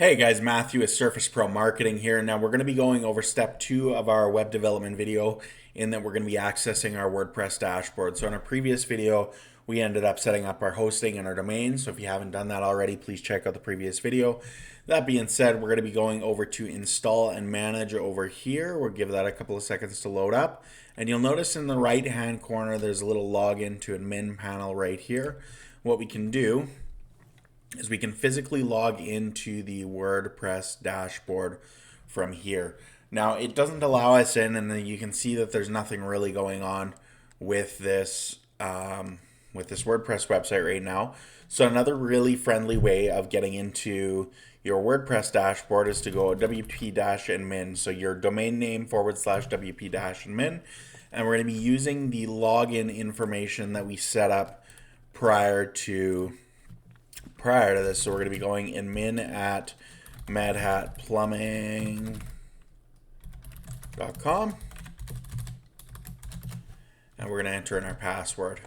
Hey guys, Matthew with Surface Pro Marketing here. Now we're going to be going over step 2 of our web development video in that we're going to be accessing our WordPress dashboard. So in a previous video, we ended up setting up our hosting and our domain. So if you haven't done that already, please check out the previous video. That being said, we're going to be going over to install and manage over here. We'll give that a couple of seconds to load up. And you'll notice in the right hand corner, there's a little login to admin panel right here. What we can do is we can physically log into the WordPress dashboard from here. Now it doesn't allow us in, and then you can see that there's nothing really going on with this WordPress website right now. So another really friendly way of getting into your WordPress dashboard is to go wp-admin, so your domain name /wp-admin, and we're going to be using the login information that we set up prior to this. So we're going to be going admin at madhatplumbing.com, and we're going to enter in our password.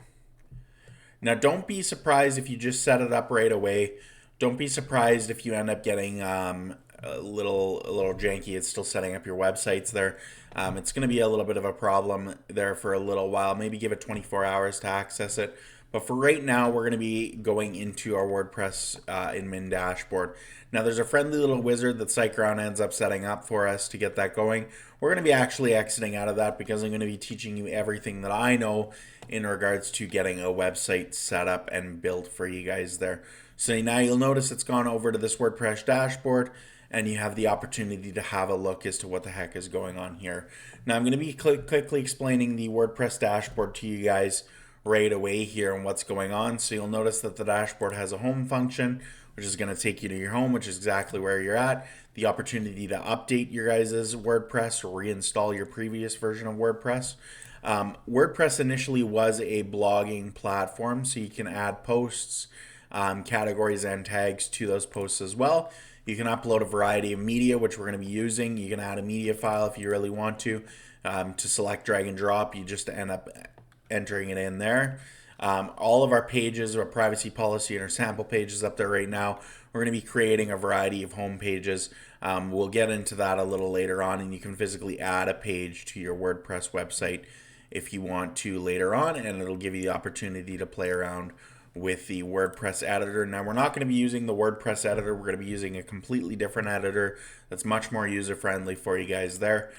Now don't be surprised if you just set it up right away. Don't be surprised if you end up getting a little janky. It's still setting up your websites there. It's going to be a little bit of a problem there for a little while. Maybe give it 24 hours to access it. But for right now, we're going to be going into our WordPress admin dashboard. Now, there's a friendly little wizard that SiteGround ends up setting up for us to get that going. We're going to be actually exiting out of that because I'm going to be teaching you everything that I know in regards to getting a website set up and built for you guys there. So now you'll notice it's gone over to this WordPress dashboard, and you have the opportunity to have a look as to what the heck is going on here. Now, I'm going to be quickly explaining the WordPress dashboard to you guys right away here and what's going on. So you'll notice that the dashboard has a home function, which is going to take you to your home, which is exactly where you're at. The opportunity to update your guys' WordPress or reinstall your previous version of WordPress. WordPress initially was a blogging platform, so you can add posts, categories, and tags to those posts as well. You can upload a variety of media, which we're going to be using. You can add a media file if you really want to select, drag, and drop. You just end up entering it in there. All of our pages, our privacy policy, and our sample pages up there right now. We're going to be creating a variety of home pages. We'll get into that a little later on, and you can physically add a page to your WordPress website if you want to later on, and it'll give you the opportunity to play around with the WordPress editor. Now, we're not going to be using the WordPress editor. We're going to be using a completely different editor that's much more user-friendly for you guys there.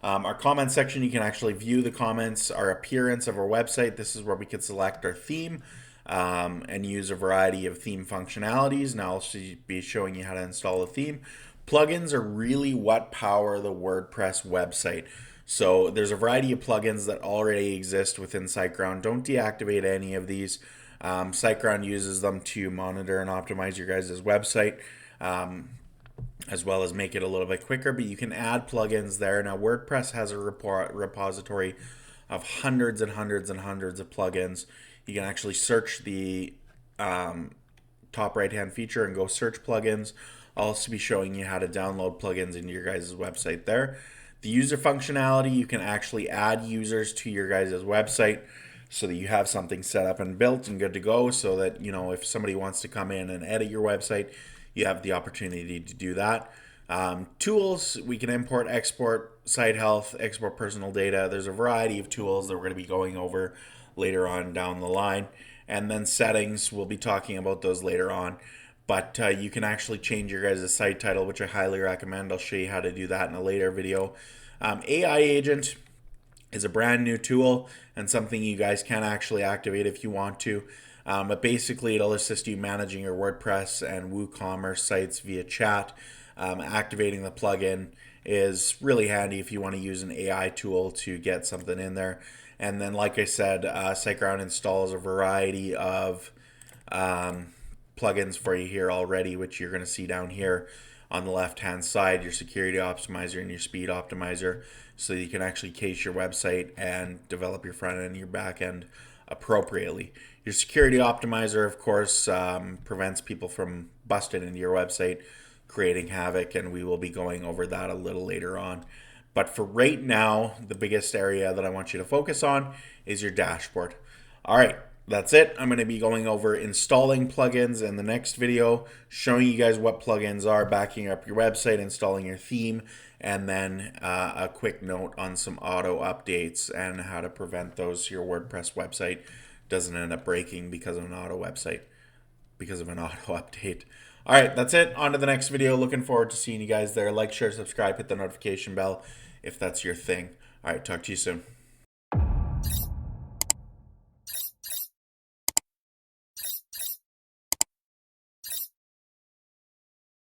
Our comment section, you can actually view the comments, our appearance of our website. This is where we can select our theme and use a variety of theme functionalities. Now I'll be showing you how to install a theme. Plugins are really what power the WordPress website. So there's a variety of plugins that already exist within SiteGround. Don't deactivate any of these. SiteGround uses them to monitor and optimize your guys' website. As well as make it a little bit quicker, but you can add plugins there. Now, WordPress has a repository of hundreds and hundreds and hundreds of plugins. You can actually search the top right-hand feature and go search plugins. I'll also be showing you how to download plugins into your guys' website there. The user functionality, you can actually add users to your guys' website so that you have something set up and built and good to go, so that, you know, if somebody wants to come in and edit your website, you have the opportunity to do that. Tools, we can import, export site health, export personal data. There's a variety of tools that we're going to be going over later on down the line. And then settings, we'll be talking about those later on. But you can actually change your guys' site title, which I highly recommend. I'll show you how to do that in a later video. AI Agent is a brand new tool and something you guys can actually activate if you want to. But basically, it'll assist you managing your WordPress and WooCommerce sites via chat. Activating the plugin is really handy if you want to use an AI tool to get something in there. And then, like I said, SiteGround installs a variety of plugins for you here already, which you're going to see down here on the left-hand side, your security optimizer and your speed optimizer, so that you can actually cache your website and develop your front end and your back end appropriately. Your security optimizer, of course, prevents people from busting into your website, creating havoc, and we will be going over that a little later on. But for right now, the biggest area that I want you to focus on is your dashboard. All right, that's it. I'm going to be going over installing plugins in the next video, showing you guys what plugins are, backing up your website, installing your theme, and then a quick note on some auto updates and how to prevent those so your WordPress website doesn't end up breaking because of an auto update. All right, that's it. On to the next video. Looking forward to seeing you guys there. Like, share, subscribe, hit the notification bell if that's your thing. All right, talk to you soon.